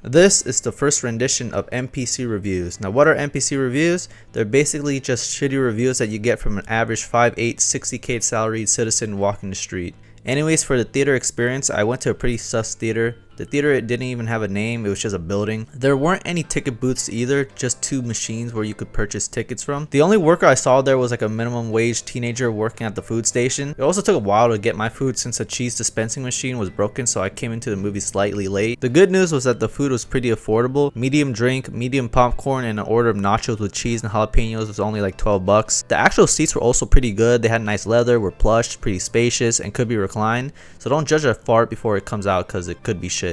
This is the first rendition of NPC reviews. Now what are NPC reviews? They're basically just shitty reviews that you get from an average 5'8", 60k salaried citizen walking the street. Anyways, for the theater experience, I went to a pretty sus theater. The theater didn't even have a name, it was just a building. There weren't any ticket booths either, just 2 machines where you could purchase tickets from. The only worker I saw there was like a minimum wage teenager working at the food station. It also took a while to get my food since the cheese dispensing machine was broken, so I came into the movie slightly late. The good news was that the food was pretty affordable. Medium drink, medium popcorn, and an order of nachos with cheese and jalapenos was only like 12 bucks. The actual seats were also pretty good. They had nice leather, were plush, pretty spacious, and could be reclined. So don't judge a fart before it comes out because it could be shit.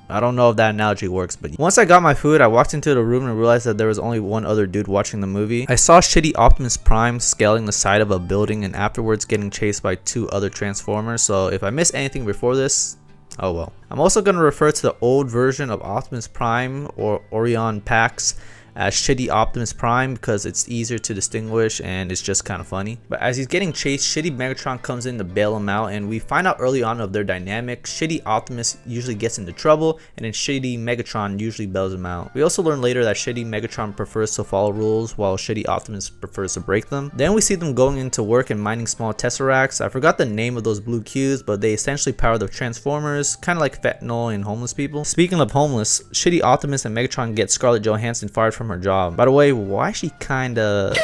I don't know if that analogy works, but once I got my food, I walked into the room and realized that there was only one other dude watching the movie. I saw shitty Optimus Prime scaling the side of a building and afterwards getting chased by 2 other Transformers, so if I missed anything before this, oh well. I'm also going to refer to the old version of Optimus Prime or Orion Pax as shitty Optimus Prime because it's easier to distinguish and it's just kind of funny. But as he's getting chased, shitty Megatron comes in to bail him out, and we find out early on of their dynamic. Shitty Optimus usually gets into trouble, and then shitty Megatron usually bails him out. We also learn later that shitty Megatron prefers to follow rules while shitty Optimus prefers to break them. Then we see them going into work and mining small tesseracts. I forgot the name of those blue cubes, but they essentially power the Transformers, kind of like fentanyl and homeless people. Speaking of homeless, shitty Optimus and Megatron get Scarlett Johansson fired from her job. By the way, why she kinda...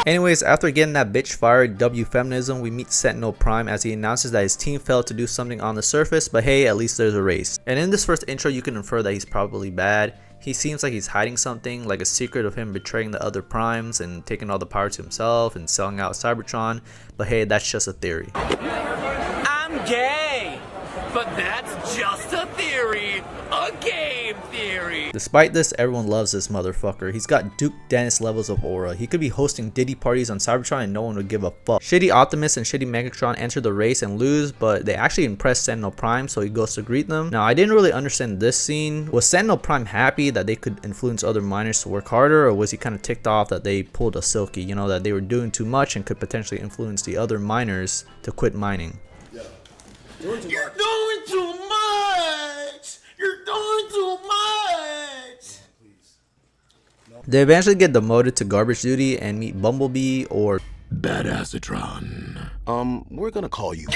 Anyways, after getting that bitch fired, W feminism, we meet Sentinel Prime as he announces that his team failed to do something on the surface, but hey, at least there's a race. And in this first intro, you can infer that he's probably bad. He seems like he's hiding something, like a secret of him betraying the other primes and taking all the power to himself and selling out Cybertron, but hey, that's just a theory. I'm gay, but that's just a theory. A game theory. Despite this, everyone loves this motherfucker. He's got Duke Dennis levels of aura. He could be hosting Diddy parties on Cybertron and no one would give a fuck. Shitty Optimus and shitty Megatron enter the race and lose, but they actually impress Sentinel Prime, so he goes to greet them. Now, I didn't really understand this scene. Was Sentinel Prime happy that they could influence other miners to work harder, or was he kind of ticked off that they pulled a Silky, you know, that they were doing too much and could potentially influence the other miners to quit mining? Yeah. You're doing too much! You're doing too much! They eventually get demoted to garbage duty and meet Bumblebee, or Badassatron. We're gonna call you,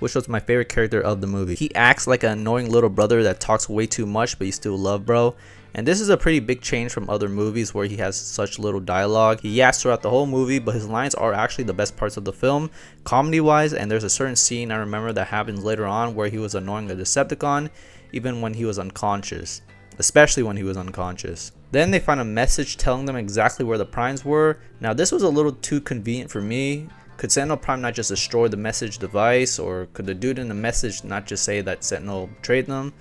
which was my favorite character of the movie. He acts like an annoying little brother that talks way too much, but you still love bro. And this is a pretty big change from other movies where he has such little dialogue. He yaps throughout the whole movie, but his lines are actually the best parts of the film, comedy wise, and there's a certain scene I remember that happens later on where he was annoying a Decepticon, even when he was unconscious. Especially when he was unconscious. Then they find a message telling them exactly where the primes were. Now this was a little too convenient for me. Could Sentinel Prime not just destroy the message device, or could the dude in the message not just say that Sentinel betrayed them?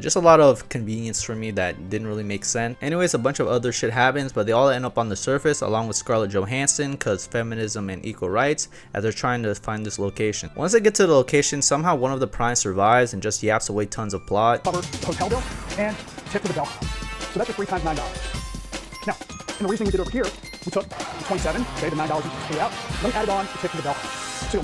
Just a lot of convenience for me that didn't really make sense. Anyways, a bunch of other shit happens, but they all end up on the surface along with Scarlett Johansson because feminism and equal rights as they're trying to find this location. Once they get to the location, somehow one of the primes survives and just yaps away tons of plot. Cover hotel bill and tip to the bell. So that's your 3 times $9. Now, and the reason we did over here, we took the 27, okay, the $9 we paid out, then added on the tip to the bell.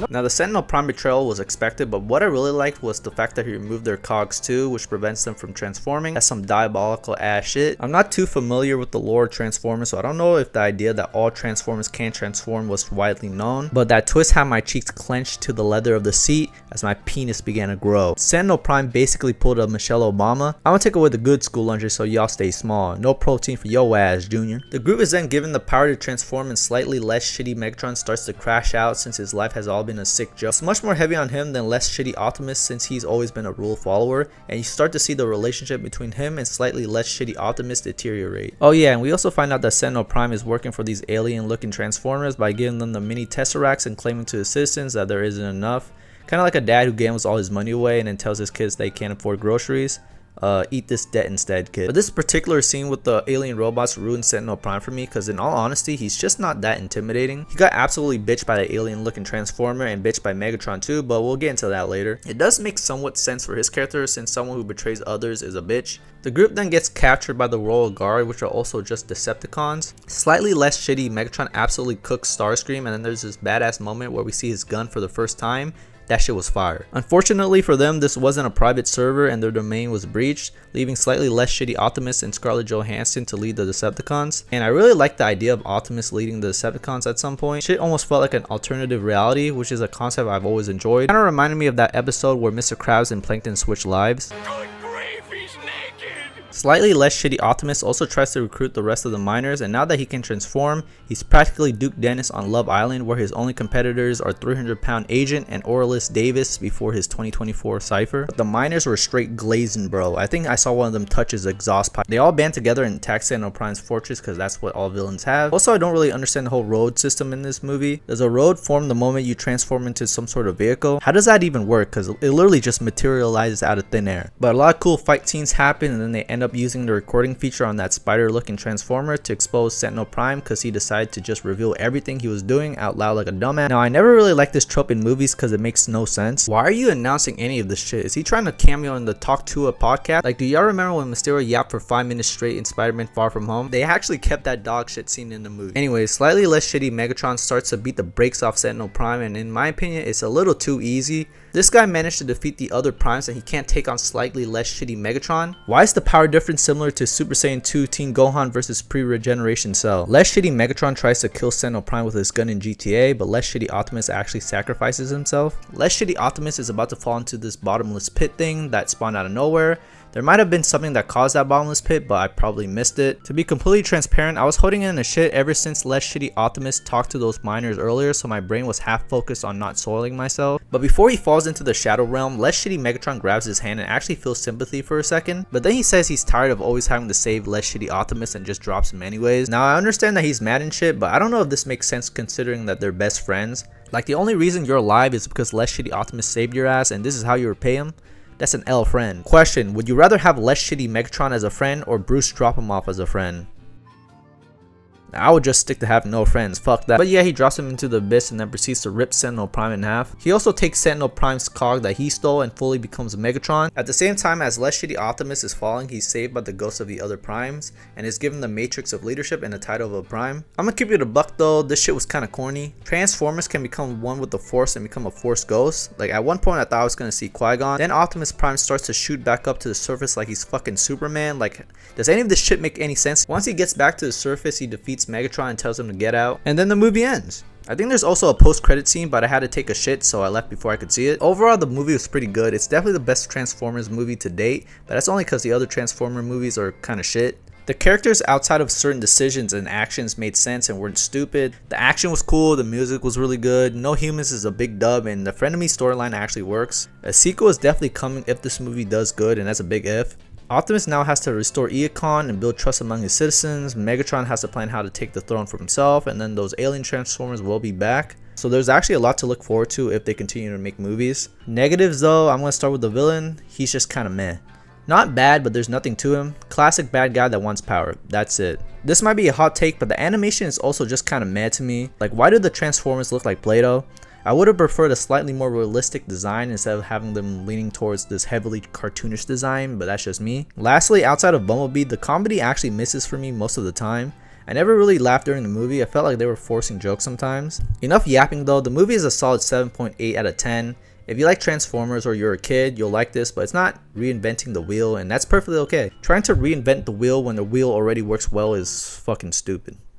Now the Sentinel Prime betrayal was expected, but what I really liked was the fact that he removed their cogs too, which prevents them from transforming. That's some diabolical ass shit. I'm not too familiar with the lore of Transformers, so I don't know if the idea that all Transformers can transform was widely known, but that twist had my cheeks clenched to the leather of the seat as my penis began to grow. Sentinel Prime basically pulled a Michelle Obama. I'm gonna take away the good school lunches so y'all stay small. No protein for yo ass, Junior. The group is then given the power to transform, and slightly less shitty Megatron starts to crash out since his life has all been a sick joke. It's much more heavy on him than less shitty Optimus since he's always been a rule follower, and you start to see the relationship between him and slightly less shitty Optimus deteriorate. Oh yeah, and we also find out that Sentinel Prime is working for these alien looking Transformers by giving them the mini Tesseracts and claiming to his citizens that there isn't enough. Kind of like a dad who gambles all his money away and then tells his kids they can't afford groceries. Eat this debt instead, kid. But this particular scene with the alien robots ruined Sentinel Prime for me because in all honesty, he's just not that intimidating. He got absolutely bitched by the alien looking Transformer and bitched by Megatron too, but we'll get into that later. It does make somewhat sense for his character since someone who betrays others is a bitch. The group then gets captured by the Royal Guard, which are also just Decepticons. Slightly less shitty, Megatron absolutely cooks Starscream, and then there's this badass moment where we see his gun for the first time. that shit was fire. Unfortunately for them, this wasn't a private server and their domain was breached, leaving slightly less shitty Optimus and Scarlett Johansson to lead the Decepticons. And I really liked the idea of Optimus leading the Decepticons at some point. Shit almost felt like an alternative reality, which is a concept I've always enjoyed. Kinda reminded me of that episode where Mr. Krabs and Plankton switch lives. Good grief, he's naked! Slightly less shitty Optimus also tries to recruit the rest of the miners, and now that he can transform, he's practically Duke Dennis on Love Island, where his only competitors are 300-pound Agent and Orlis Davis before his 2024 Cypher. But the miners were straight glazing, bro. I think I saw one of them touch his exhaust pipe. They all band together and attack Sentinel Prime's fortress because that's what all villains have. Also, I don't really understand the whole road system in this movie. Does a road form the moment you transform into some sort of vehicle? How does that even work? Because it literally just materializes out of thin air. But a lot of cool fight scenes happen, and then they end up using the recording feature on that spider looking transformer to expose Sentinel Prime because he decided to just reveal everything he was doing out loud like a dumbass. Now, I never really liked this trope in movies because it makes no sense. Why are you announcing any of this shit? Is he trying to cameo in the Talk to a podcast? Like, do y'all remember when Mysterio yapped for 5 minutes straight in Spider-Man Far From Home? They actually kept that dog shit scene in the movie. Anyways, slightly less shitty Megatron starts to beat the brakes off Sentinel Prime, and in my opinion, it's a little too easy. This guy managed to defeat the other primes and he can't take on slightly less shitty Megatron. Why is the power difference similar to Super Saiyan 2 Teen Gohan versus pre-regeneration Cell? Less shitty Megatron tries to kill Sentinel Prime with his gun in GTA, but less shitty Optimus actually sacrifices himself. Less shitty Optimus is about to fall into this bottomless pit thing that spawned out of nowhere. There might have been something that caused that bottomless pit, but I probably missed it. To be completely transparent, I was holding in the shit ever since less shitty Optimus talked to those miners earlier, so my brain was half focused on not soiling myself. But before he falls into the Shadow Realm, less shitty Megatron grabs his hand and actually feels sympathy for a second, but then he says he's tired of always having to save less shitty Optimus and just drops him anyways. Now, I understand that he's mad and shit, but I don't know if this makes sense considering that they're best friends. Like, the only reason you're alive is because less shitty Optimus saved your ass and this is how you repay him? That's an L friend. Question, would you rather have less shitty Megatron as a friend or Bruce drop him off as a friend? I would just stick to having no friends, fuck that. But yeah, he drops him into the abyss and then proceeds to rip Sentinel Prime in half. He also takes Sentinel Prime's cog that he stole and fully becomes Megatron. At the same time as less shitty Optimus is falling, he's saved by the ghosts of the other primes and is given the Matrix of Leadership and the title of a prime. I'm gonna keep it a buck though, this shit was kinda corny. Transformers can become one with the Force and become a Force ghost. Like, at one point I thought I was gonna see Qui-Gon. Then Optimus Prime starts to shoot back up to the surface like he's fucking Superman. Like, does any of this shit make any sense? Once he gets back to the surface, he defeats Megatron and tells him to get out, and then the movie ends. I think there's also a post-credit scene, but I had to take a shit, so I left before I could see it. Overall, the movie was pretty good. It's definitely the best Transformers movie to date, but that's only because the other Transformer movies are kind of shit. The characters outside of certain decisions and actions made sense and weren't stupid. The action was cool, the music was really good, No Humans is a big dub, and the Frenemy storyline actually works. A sequel is definitely coming if this movie does good, and that's a big if. Optimus now has to restore Eacon and build trust among his citizens. Megatron has to plan how to take the throne for himself, and then those alien Transformers will be back. So there's actually a lot to look forward to if they continue to make movies. Negatives though, I'm going to start with the villain. He's just kind of meh. Not bad, but there's nothing to him. Classic bad guy that wants power. That's it. This might be a hot take, but the animation is also just kind of meh to me. Like, why do the Transformers look like Play-Doh? I would have preferred a slightly more realistic design instead of having them leaning towards this heavily cartoonish design, but that's just me. Lastly, outside of Bumblebee, the comedy actually misses for me most of the time. I never really laughed during the movie. I felt like they were forcing jokes sometimes. Enough yapping though, the movie is a solid 7.8 out of 10. If you like Transformers or you're a kid, you'll like this, but it's not reinventing the wheel, and that's perfectly okay. Trying to reinvent the wheel when the wheel already works well is fucking stupid.